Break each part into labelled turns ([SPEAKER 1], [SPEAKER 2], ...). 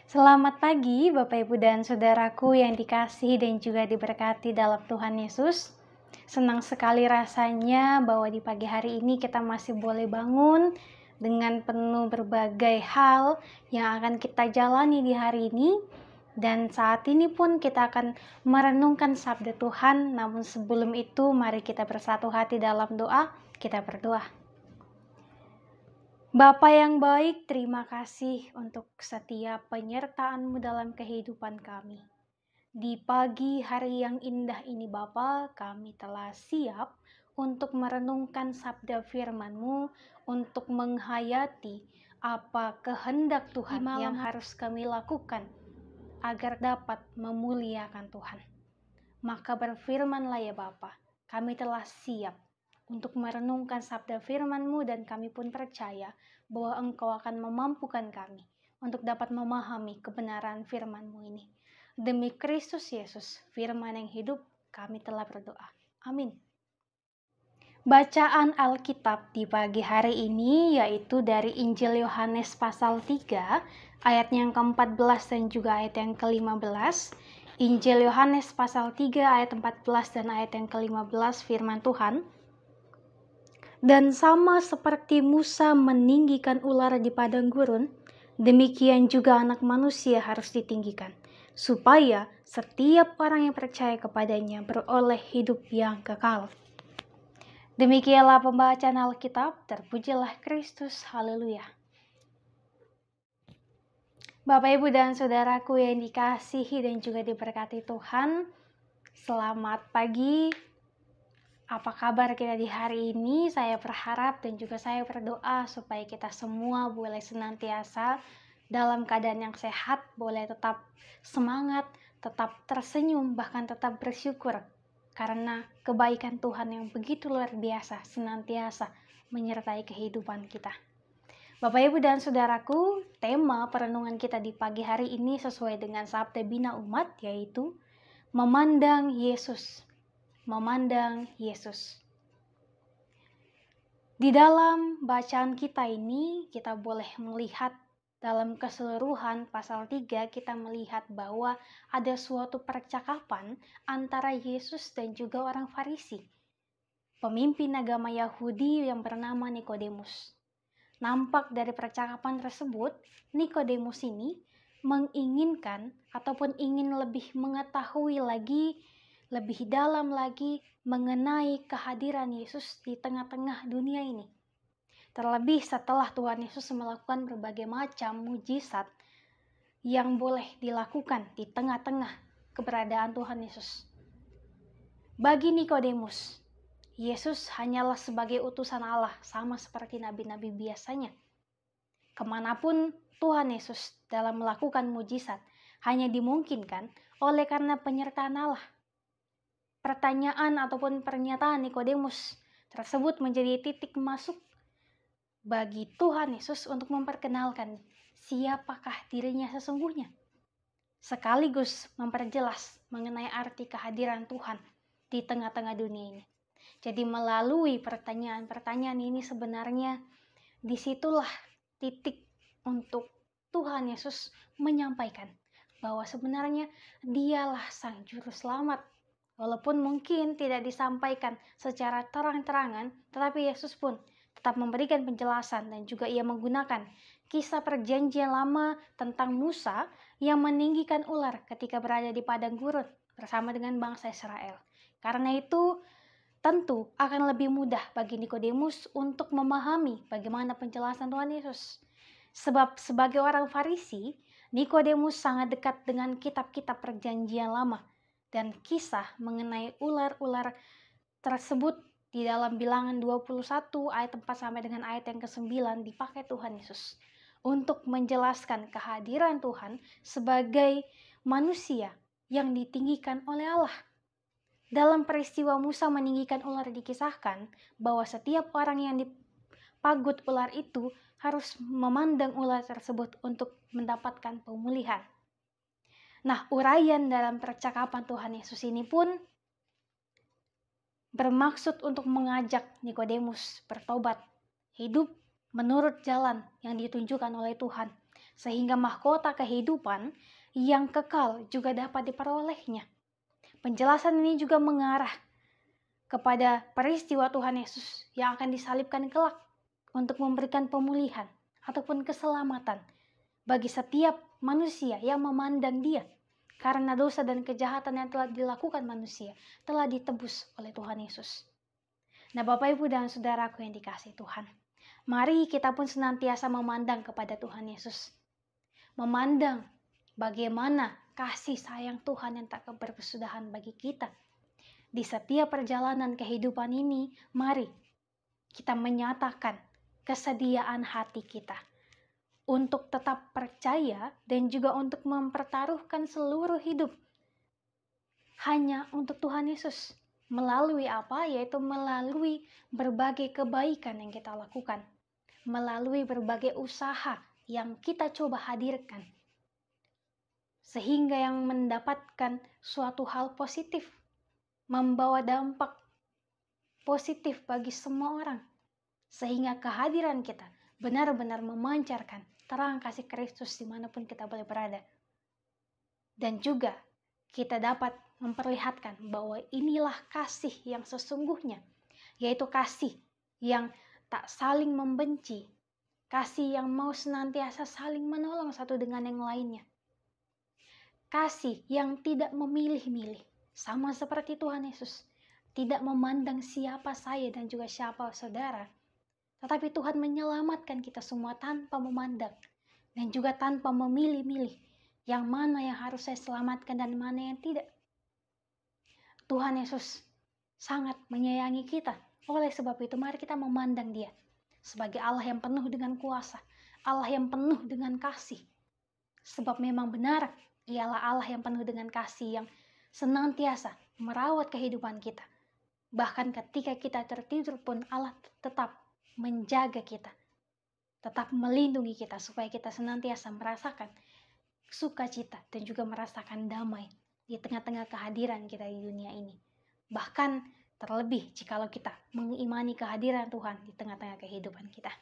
[SPEAKER 1] Selamat pagi Bapak Ibu dan Saudaraku yang dikasihi dan juga diberkati dalam Tuhan Yesus. Senang sekali rasanya bahwa di pagi hari ini kita masih boleh bangun dengan penuh berbagai hal yang akan kita jalani di hari ini. Dan saat ini pun kita akan merenungkan sabda Tuhan. Namun sebelum itu mari kita bersatu hati dalam doa. Kita berdoa. Bapa yang baik, terima kasih untuk setiap penyertaan-Mu dalam kehidupan kami. Di pagi hari yang indah ini Bapa, kami telah siap untuk merenungkan sabda firman-Mu, untuk menghayati apa kehendak Tuhan yang harus kami lakukan agar dapat memuliakan Tuhan. Maka berfirmanlah ya Bapa, kami telah siap untuk merenungkan sabda firman-Mu dan kami pun percaya bahwa Engkau akan memampukan kami untuk dapat memahami kebenaran firman-Mu ini. Demi Kristus Yesus, firman yang hidup, kami telah berdoa. Amin. Bacaan Alkitab di pagi hari ini yaitu dari Injil Yohanes pasal 3, ayat yang ke-14 dan juga ayat yang ke-15. Injil Yohanes pasal 3 ayat 14 dan ayat yang ke-15 firman Tuhan. Dan sama seperti Musa meninggikan ular di padang gurun, demikian juga Anak Manusia harus ditinggikan, supaya setiap orang yang percaya kepadanya beroleh hidup yang kekal. Demikianlah pembacaan Alkitab, terpujilah Kristus, haleluya. Bapak, Ibu, dan Saudaraku yang dikasihi dan juga diberkati Tuhan, selamat pagi. Apa kabar kita di hari ini? Saya berharap dan juga saya berdoa supaya kita semua boleh senantiasa dalam keadaan yang sehat, boleh tetap semangat, tetap tersenyum, bahkan tetap bersyukur. Karena kebaikan Tuhan yang begitu luar biasa senantiasa menyertai kehidupan kita. Bapak, Ibu, dan Saudaraku, tema perenungan kita di pagi hari ini sesuai dengan Sabda Bina Umat, yaitu memandang Yesus. Memandang Yesus. Di dalam bacaan kita ini, kita boleh melihat dalam keseluruhan pasal 3, kita melihat bahwa ada suatu percakapan antara Yesus dan juga orang Farisi, pemimpin agama Yahudi yang bernama Nikodemus. Nampak dari percakapan tersebut, Nikodemus ini menginginkan ataupun ingin lebih mengetahui lagi, lebih dalam lagi mengenai kehadiran Yesus di tengah-tengah dunia ini. Terlebih setelah Tuhan Yesus melakukan berbagai macam mujizat yang boleh dilakukan di tengah-tengah keberadaan Tuhan Yesus. Bagi Nikodemus, Yesus hanyalah sebagai utusan Allah, sama seperti nabi-nabi biasanya. Kemanapun Tuhan Yesus dalam melakukan mujizat hanya dimungkinkan oleh karena penyertaan Allah. Pertanyaan ataupun pernyataan Nikodemus tersebut menjadi titik masuk bagi Tuhan Yesus untuk memperkenalkan siapakah dirinya sesungguhnya, sekaligus memperjelas mengenai arti kehadiran Tuhan di tengah-tengah dunia ini. Jadi melalui pertanyaan-pertanyaan ini sebenarnya disitulah titik untuk Tuhan Yesus menyampaikan bahwa sebenarnya Dialah Sang Juru Selamat. Walaupun mungkin tidak disampaikan secara terang-terangan, tetapi Yesus pun tetap memberikan penjelasan dan juga ia menggunakan kisah perjanjian lama tentang Musa yang meninggikan ular ketika berada di padang gurun bersama dengan bangsa Israel. Karena itu tentu akan lebih mudah bagi Nikodemus untuk memahami bagaimana penjelasan Tuhan Yesus. Sebab sebagai orang Farisi, Nikodemus sangat dekat dengan kitab-kitab perjanjian lama. Dan kisah mengenai ular-ular tersebut di dalam Bilangan 21 ayat 4 sampai dengan ayat yang ke-9 dipakai Tuhan Yesus untuk menjelaskan kehadiran Tuhan sebagai manusia yang ditinggikan oleh Allah. Dalam peristiwa Musa meninggikan ular dikisahkan bahwa setiap orang yang dipagut ular itu harus memandang ular tersebut untuk mendapatkan pemulihan. Nah, uraian dalam percakapan Tuhan Yesus ini pun bermaksud untuk mengajak Nikodemus bertobat, hidup menurut jalan yang ditunjukkan oleh Tuhan, sehingga mahkota kehidupan yang kekal juga dapat diperolehnya. Penjelasan ini juga mengarah kepada peristiwa Tuhan Yesus yang akan disalibkan kelak untuk memberikan pemulihan ataupun keselamatan bagi setiap manusia yang memandang Dia, karena dosa dan kejahatan yang telah dilakukan manusia telah ditebus oleh Tuhan Yesus. Nah, Bapak, Ibu, dan saudaraku yang dikasihi Tuhan, mari kita pun senantiasa memandang kepada Tuhan Yesus. Memandang bagaimana kasih sayang Tuhan yang tak berkesudahan bagi kita. Di setiap perjalanan kehidupan ini, mari kita menyatakan kesediaan hati kita untuk tetap percaya dan juga untuk mempertaruhkan seluruh hidup hanya untuk Tuhan Yesus. Melalui apa? Yaitu melalui berbagai kebaikan yang kita lakukan. Melalui berbagai usaha yang kita coba hadirkan. Sehingga yang mendapatkan suatu hal positif. Membawa dampak positif bagi semua orang. Sehingga kehadiran kita benar-benar memancarkan terang kasih Kristus dimanapun kita boleh berada. Dan juga kita dapat memperlihatkan bahwa inilah kasih yang sesungguhnya, yaitu kasih yang tak saling membenci, kasih yang mau senantiasa saling menolong satu dengan yang lainnya, kasih yang tidak memilih-milih, sama seperti Tuhan Yesus, tidak memandang siapa saya dan juga siapa saudara, tetapi Tuhan menyelamatkan kita semua tanpa memandang dan juga tanpa memilih-milih yang mana yang harus saya selamatkan dan mana yang tidak. Tuhan Yesus sangat menyayangi kita. Oleh sebab itu mari kita memandang Dia sebagai Allah yang penuh dengan kuasa, Allah yang penuh dengan kasih. Sebab memang benar Ialah Allah yang penuh dengan kasih yang senantiasa merawat kehidupan kita. Bahkan ketika kita tertidur pun Allah tetap menjaga kita, tetap melindungi kita supaya kita senantiasa merasakan sukacita dan juga merasakan damai di tengah-tengah kehadiran kita di dunia ini. Bahkan terlebih jikalau kita mengimani kehadiran Tuhan di tengah-tengah kehidupan kita.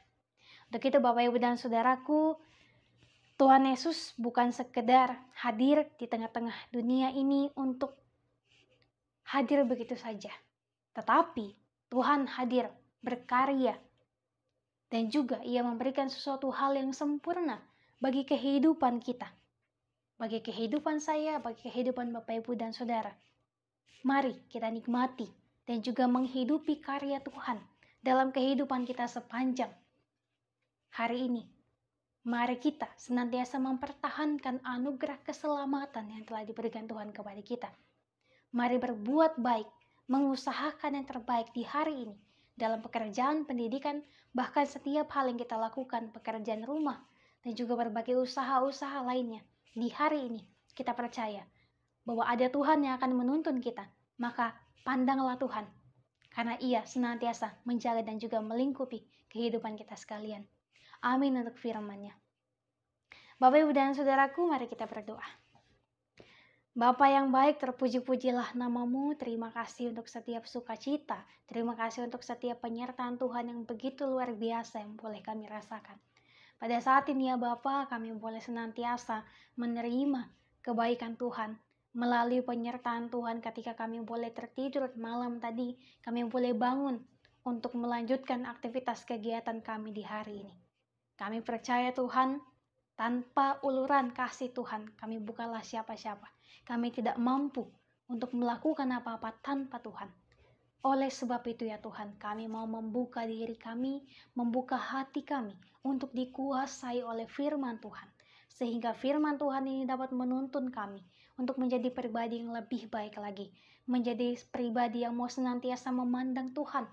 [SPEAKER 1] Untuk itu Bapak, Ibu, dan saudaraku, Tuhan Yesus bukan sekedar hadir di tengah-tengah dunia ini untuk hadir begitu saja. Tetapi Tuhan hadir berkarya dan juga Ia memberikan sesuatu hal yang sempurna bagi kehidupan kita. Bagi kehidupan saya, bagi kehidupan Bapak, Ibu, dan Saudara. Mari kita nikmati dan juga menghidupi karya Tuhan dalam kehidupan kita sepanjang hari ini. Mari kita senantiasa mempertahankan anugerah keselamatan yang telah diberikan Tuhan kepada kita. Mari berbuat baik, mengusahakan yang terbaik di hari ini dalam pekerjaan, pendidikan, bahkan setiap hal yang kita lakukan, pekerjaan rumah, dan juga berbagai usaha-usaha lainnya. Di hari ini kita percaya bahwa ada Tuhan yang akan menuntun kita, maka pandanglah Tuhan, karena Ia senantiasa menjaga dan juga melingkupi kehidupan kita sekalian. Amin untuk firman-Nya. Bapak, Ibu, dan saudaraku, mari kita berdoa. Bapa yang baik, terpuji-pujilah nama-Mu. Terima kasih untuk setiap sukacita. Terima kasih untuk setiap penyertaan Tuhan yang begitu luar biasa yang boleh kami rasakan. Pada saat ini ya Bapa, kami boleh senantiasa menerima kebaikan Tuhan melalui penyertaan Tuhan ketika kami boleh tertidur malam tadi. Kami boleh bangun untuk melanjutkan aktivitas kegiatan kami di hari ini. Kami percaya Tuhan, tanpa uluran kasih Tuhan, kami bukanlah siapa-siapa. Kami tidak mampu untuk melakukan apa-apa tanpa Tuhan. Oleh sebab itu ya Tuhan, kami mau membuka diri kami, membuka hati kami untuk dikuasai oleh firman Tuhan. Sehingga firman Tuhan ini dapat menuntun kami untuk menjadi pribadi yang lebih baik lagi. Menjadi pribadi yang mau senantiasa memandang Tuhan.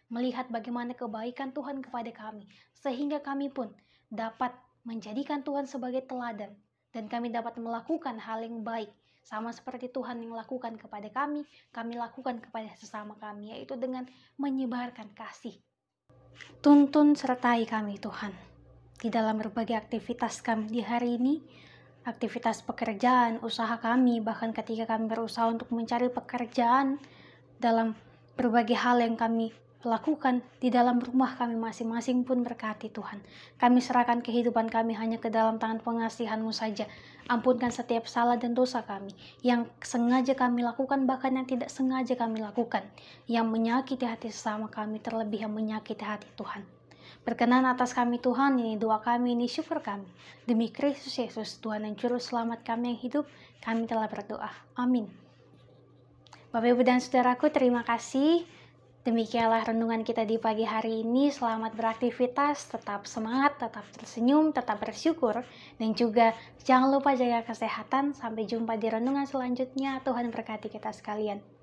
[SPEAKER 1] Melihat bagaimana kebaikan Tuhan kepada kami. Sehingga kami pun dapat menjadikan Tuhan sebagai teladan. Dan kami dapat melakukan hal yang baik. Sama seperti Tuhan yang lakukan kepada kami lakukan kepada sesama kami, yaitu dengan menyebarkan kasih. Tuntun sertai kami Tuhan, di dalam berbagai aktivitas kami di hari ini, aktivitas pekerjaan, usaha kami, bahkan ketika kami berusaha untuk mencari pekerjaan dalam berbagai hal yang kami lakukan di dalam rumah kami masing-masing pun berkati Tuhan. Kami serahkan kehidupan kami hanya ke dalam tangan pengasihan-Mu saja. Ampunkan setiap salah dan dosa kami, yang sengaja kami lakukan bahkan yang tidak sengaja kami lakukan, yang menyakiti hati sesama kami, terlebih yang menyakiti hati Tuhan. Berkenan atas kami Tuhan, ini doa kami, ini syukur kami. Demi Kristus Yesus, Tuhan dan Juru Selamat kami yang hidup, kami telah berdoa. Amin. Bapak, Ibu, dan Saudaraku, terima kasih. Demikianlah renungan kita di pagi hari ini. Selamat beraktivitas, tetap semangat, tetap tersenyum, tetap bersyukur, dan juga jangan lupa jaga kesehatan. Sampai jumpa di renungan selanjutnya. Tuhan berkati kita sekalian.